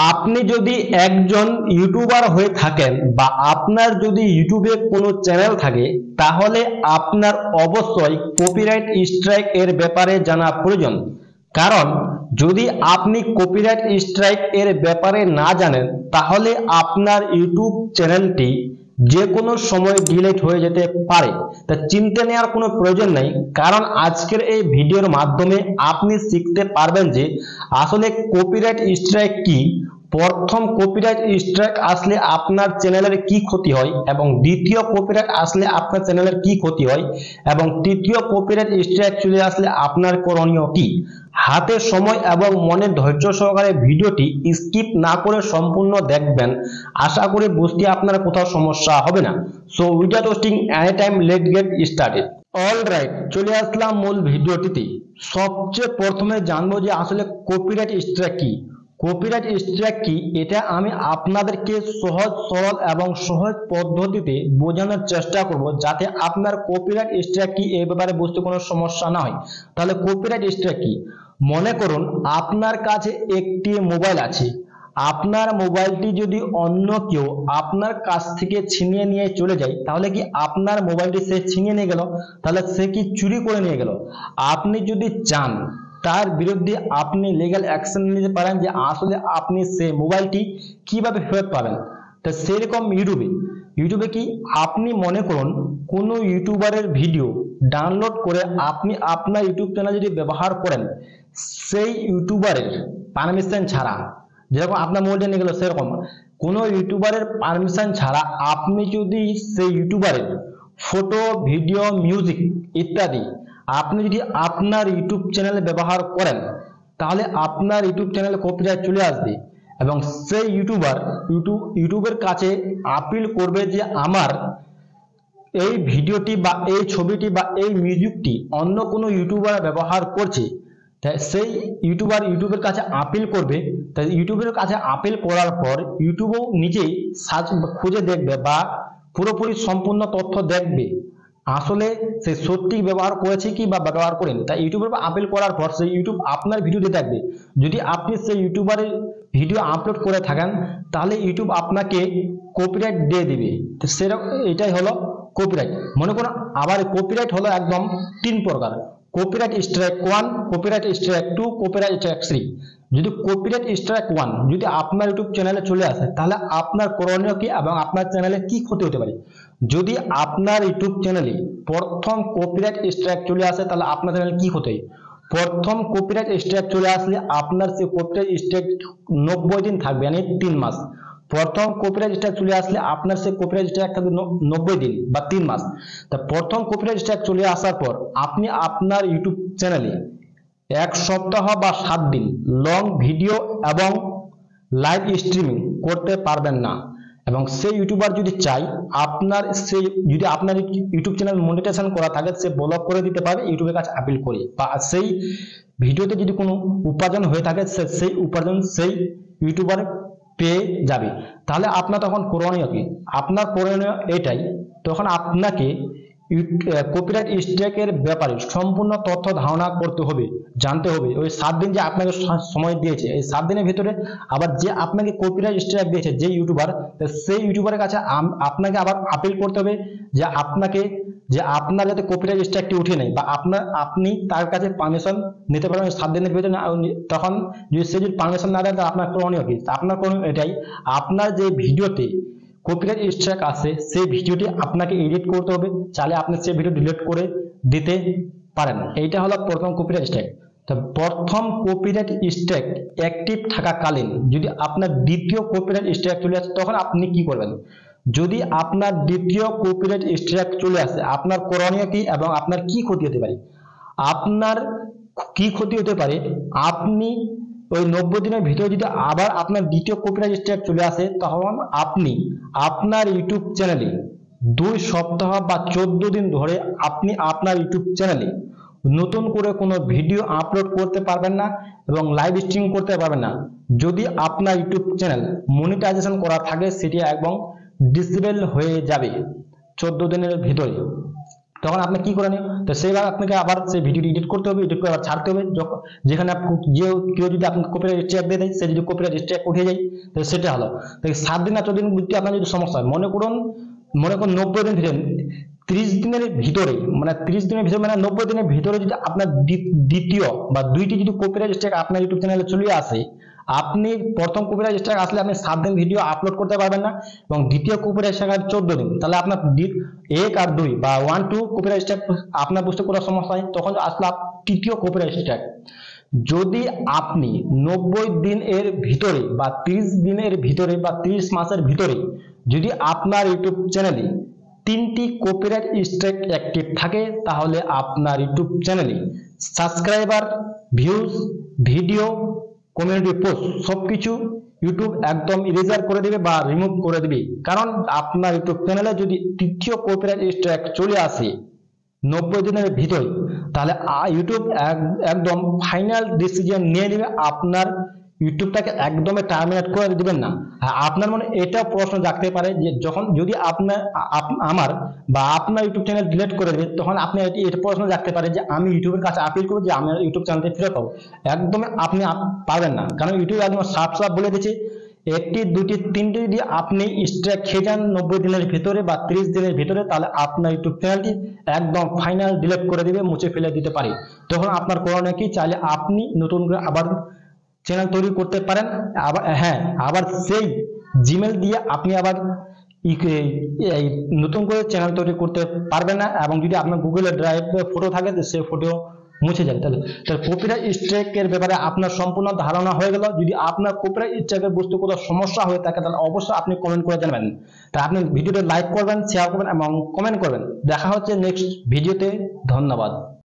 আপনি যদি একজন ইউটিউবার হয়ে থাকেন বা আপনার যদি ইউটিউবে কোনো চ্যানেল থাকে, তাহলে আপনার অবশ্যই কপিরাইট স্ট্রাইক এর ব্যাপারে জানা প্রয়োজন। কারণ যদি আপনি কপিরাইট স্ট্রাইক এর ব্যাপারে না জানেন, তাহলে আপনার ইউটিউব চ্যানেলটি যে কোনো সময় ডিলিট হয়ে যেতে পারে। তা চিন্তা নেওয়ার কোনো প্রয়োজন নেই, কারণ আজকের এই ভিডিওর মাধ্যমে আপনি শিখতে পারবেন যে আসলে কপিরাইট স্ট্রাইক কি, প্রথম কপিরাইট স্ট্রাইক আসলে আপনার চ্যানেলের কি ক্ষতি হয়, এবং দ্বিতীয় কপিরাইট আসলে আপনার চ্যানেলের কি ক্ষতি হয়, এবং তৃতীয় কপিরাইট স্ট্রাইক চলে আসলে আপনার করণীয় কি। হাতে সময় এবং মনের ধৈর্য সহকারে ভিডিওটি স্কিপ না করে সম্পূর্ণ দেখবেন। আশা করি বুঝতে আপনার কোথাও সমস্যা হবে না। So without wasting any time, late get started. Alright, চলে আসলাম মূল ভিডিওটিতে। সবচেয়ে প্রথমে জানবো যে আসলে কপিরাইট স্ট্রাইক কি। কপিরাইট স্ট্রাইক কি এটা আমি আপনাদেরকে সহজ সরল এবং সহজ পদ্ধতিতে বোঝানোর চেষ্টা করব, যাতে আপনার কপিরাইট স্ট্রাইক কি এই ব্যাপারে বুঝতে কোনো সমস্যা না হয়। তাহলে কপিরাইট স্ট্রাইক কি? মনে করুন আপনার কাছে একটি মোবাইল আছে। আপনার মোবাইলটি যদি অন্য কেউ আপনার কাছ থেকে ছিনিয়ে নিয়ে চলে যায়, তাহলে কি আপনার মোবাইলটি সে ছিনিয়ে নিয়ে গেল? তাহলে সে কি চুরি করে নিয়ে গেল? আপনি যদি চান তার বিরুদ্ধে আপনি লিগ্যাল অ্যাকশন নিতে পারেন, যে আসলে আপনি সেই মোবাইলটি কিভাবে ফেরত পাবেন। তো সেরকম ইউটিউবে কি আপনি মনে করুন কোনো ইউটিউবারের ভিডিও ডাউনলোড করে আপনি আপনার ইউটিউব চ্যানেল যদি ব্যবহার করেন, সেই ইউটিউবারের পারমিশন ছাড়া, যেরকম আপনার মোবাইলটা নিয়ে গেল, সেরকম কোনো ইউটিউবারের পারমিশন ছাড়া আপনি যদি সেই ইউটিউবারের ফটো, ভিডিও, মিউজিক ইত্যাদি আপনি যদি আপনার ইউটিউব চ্যানেলে ব্যবহার করেন, তাহলে আপনার ইউটিউব চ্যানেলে কপিরাইট চলে আসবে, এবং সেই ইউটিউবের কাছে আপিল করবে যে আমার এই ভিডিওটি বা এই ছবিটি বা এই মিউজিকটি অন্য কোনো ইউটিউবার ব্যবহার করছে। তাই সেই ইউটিউবের কাছে আপিল করবে। তাই ইউটিউবের কাছে আপিল করার পর ইউটিউবও নিজেই সার্চ খুঁজে দেখবে বা পুরোপুরি সম্পূর্ণ তথ্য দেখবে আসলে সে সত্যি ব্যবহার করেছে কি বা ব্যবহার করেনি। তাই ইউটিউবের আপিল করার পর সেই ইউটিউব আপনার ভিডিওটি দেখবে। যদি আপনি সেই ইউটিউবারের ভিডিও আপলোড করে থাকেন, তাহলে ইউটিউব আপনাকে কপিরাইট দিয়ে দিবে। তো সেরকম এটাই হলো কপিরাইট। মনে করুন আবার কপিরাইট হলো একদম তিন প্রকার: copyright strike 1, copyright strike 2, copyright strike 3। যদি কপিরাইট স্ট্রাইক 1 যদি আপনার ইউটিউব চ্যানেলে চলে আসে, তাহলে আপনার করণীয় কি এবং আপনার চ্যানেলে কি ক্ষতি হতে পারে। যদি আপনার ইউটিউব চ্যানেলে প্রথম কপিরাইট স্ট্রাইক চলে আসে, তাহলে আপনার চ্যানেলে কি ক্ষতি হয়? প্রথম কপিরাইট স্ট্রাইক চলে আসলে আপনার সেই কপিরাইট স্ট্রাইক 90 দিন থাকবে, মানে 3 মাস। প্রথম কপিরাইট স্ট্রাইক চলে আসলে আপনার সেই কপিরাইট স্ট্রাইক থাকবে 90 দিন বা 3 মাস। তা প্রথম কপিরাইট স্ট্রাইক চলে আসার পর আপনি আপনার ইউটিউব চ্যানেলে 1 সপ্তাহ বা 7 দিন লং ভিডিও এবং লাইভ স্ট্রিমিং করতে পারবেন না। এবং সেই ইউটিউবার যদি চাই যদি আপনার ইউটিউব চ্যানেল মনিটাইজেশন করা থাকে, সে ব্লক করে দিতে পারে ইউটিউবের কাছে আপিল করে, বা সেই ভিডিওতে যদি কোনো উপার্জন হয়ে থাকে, সেই উপার্জন সেই ইউটিউবার পেয়ে যাবে। তাহলে আপনার তখন করণীয় কি? আপনার করণীয় এটাই, তখন আপনাকে কপিরাইট স্ট্রাইকের ব্যাপারে সম্পূর্ণ তথ্য ধারণা করতে হবে, জানতে হবে। ওই 7 দিন যে আপনাকে সময় দিয়েছে, এই 7 দিনের ভিতরে আবার যে আপনাকে কপিরাইট স্ট্রাইক দিয়েছে যে ইউটিউবার, সেই ইউটিউবারের কাছে আপনাকে আবার আপিল করতে হবে যে আপনার যাতে কপিরাইট স্ট্রাইকটি উঠে নেয়, বা আপনি তার কাছে পারমিশন নিতে পারবেন 7 দিনের ভিতরে। তখন যদি সে যদি পারমিশন না দেয়, তাহলে আপনার করণীয় কি? আপনার করণীয় এটাই, আপনার যে ভিডিওতে কপিরাইট স্ট্রাইক আছে সেই ভিডিওটি আপনাকে এডিট করতে হবে। চাইলে আপনি সেই ভিডিও ডিলিট করে দিতে পারেন। এইটা হলো প্রথম কপিরাইট স্ট্রাইক। তো প্রথম কপিরাইট স্ট্রাইক অ্যাক্টিভ থাকাকালীন যদি আপনার দ্বিতীয় কপিরাইট স্ট্রাইক চলে আসে, তখন আপনি কি করবেন? যদি আপনার দ্বিতীয় কপিরাইট স্ট্রাইক চলে আসে, আপনার করণীয় কি এবং আপনার কি ক্ষতি হতে পারে? আপনার কি ক্ষতি হতে পারে? আপনি ওই 90 দিনের ভিতরে যদি আবার আপনার দ্বিতীয় কপিরাইট স্ট্রাইক চলে আসে, তখন আপনি আপনার ইউটিউব চ্যানেলে 2 সপ্তাহ বা 14 দিন ধরে আপনি আপনার ইউটিউব চ্যানেলে নতুন করে কোনো ভিডিও আপলোড করতে পারবেন না এবং লাইভ স্ট্রিম করতে পারবেন না। যদি আপনার ইউটিউব চ্যানেল মনিটাইজেশন করা থাকে, সেটি একদম ডিসেবল হয়ে যাবে 14 দিনের ভিতরে। তখন আপনি কি করে নিন, তো সেইভাবে আপনাকে আবার সেই ভিডিওটি এডিট করতে হবে, এডিট করে আবার ছাড়তে হবে। যেখানে কেউ যদি আপনাকে কপিরাইট স্ট্রাইক দিয়ে দেয়, সে যদি কপিরাইট স্ট্রাইক উঠে যায়, তো সেটা হলো। তো 7 দিন না 14 দিন বুঝতে আপনার যদি সমস্যা হয়, মনে করুন 90 দিন ভিতরে, 30 দিনের ভিতরে, মানে 30 দিনের ভিতরে মানে 90 দিনের ভিতরে যদি আপনার দ্বিতীয় বা দুইটি যদি কপিরাইট স্ট্রাইক আপনার ইউটিউব চ্যানেলে চলে আসে, আপনি প্রথম কপিরাইট স্ট্রাইক আসলে আপনি 7 দিন ভিডিও আপলোড করতে পারবেন না, এবং দ্বিতীয় কপিরাইট স্ট্রাইক 14 দিন, তাহলে আপনার 1 আর 2 বা 1 2 কপিরাইট স্ট্রাইক আপনার বুঝতে কোনো সমস্যা হয়, তখন আসলে তৃতীয় কপিরাইট স্ট্রাইক। যদি আপনি 90 দিন এর ভিতরে বা 30 দিনের ভিতরে বা 30 মাসের ভিতরে যদি আপনার ইউটিউব চ্যানেলে 3টি কপিরাইট স্ট্রাইক অ্যাক্টিভ থাকে, তাহলে আপনার ইউটিউব চ্যানেলে subscriber, views, video, community post সবকিছু ইউটিউব একদম ইরেজার করে দিবে বা রিমুভ করে দিবে। কারণ আপনার ইউটিউব চ্যানেলে যদি তৃতীয় কপিরাইট স্ট্রাইক চলে আসে 90 দিনের ভিতরে, তাহলে ইউটিউব একদম ফাইনাল ডিসিশন নিয়ে নেবে, আপনার ইউটিউবটাকে একদমই টার্মিনেট করে দিবেন না। আপনার মনে এটা প্রশ্ন জাগতে পারে যে যখন যদি আমার বা আপনার ইউটিউব চ্যানেল ডিলিট করে দেবে, তখন আপনি এটা প্রশ্ন জাগতে পারে যে আমি ইউটিউবের কাছে আপিল করব যে আমার ইউটিউব চ্যানেলটি ফেরত পাবো। একদমই আপনি পারবেন না, কারণ ইউটিউব একদম সাফ বলে দিচ্ছে, 1টি 2টি 3টি যদি আপনি স্ট্রাইক খেয়ে যান 90 দিনের ভিতরে বা 30 দিনের ভিতরে, তাহলে আপনার ইউটিউব চ্যানেলটি একদম ফাইনাল ডিলিট করে দিবে, মুছে ফেলে দিতে পারে। তখন আপনার করণীয় কি, চাইলে আপনি নতুন করে আবার চ্যানেল তৈরি করতে পারেন। আবার হ্যাঁ, আবার সেই জিমেল দিয়ে আপনি আবার নতুন করে চ্যানেল তৈরি করতে পারবেন না, এবং যদি আপনার গুগলের ড্রাইভে ফটো থাকে সেই ফটো মুছে যায়। তাহলে কপিরাইট স্ট্রাইকের ব্যাপারে আপনার সম্পূর্ণ ধারণা হয়ে গেল। যদি আপনার কপিরাইট স্ট্রাইকের বুঝতে কোনো সমস্যা হয়ে থাকে, তাহলে অবশ্যই আপনি কমেন্ট করে জানাবেন। তা আপনি ভিডিওতে লাইক করবেন, শেয়ার করবেন এবং কমেন্ট করবেন। দেখা হচ্ছে নেক্সট ভিডিওতে। ধন্যবাদ।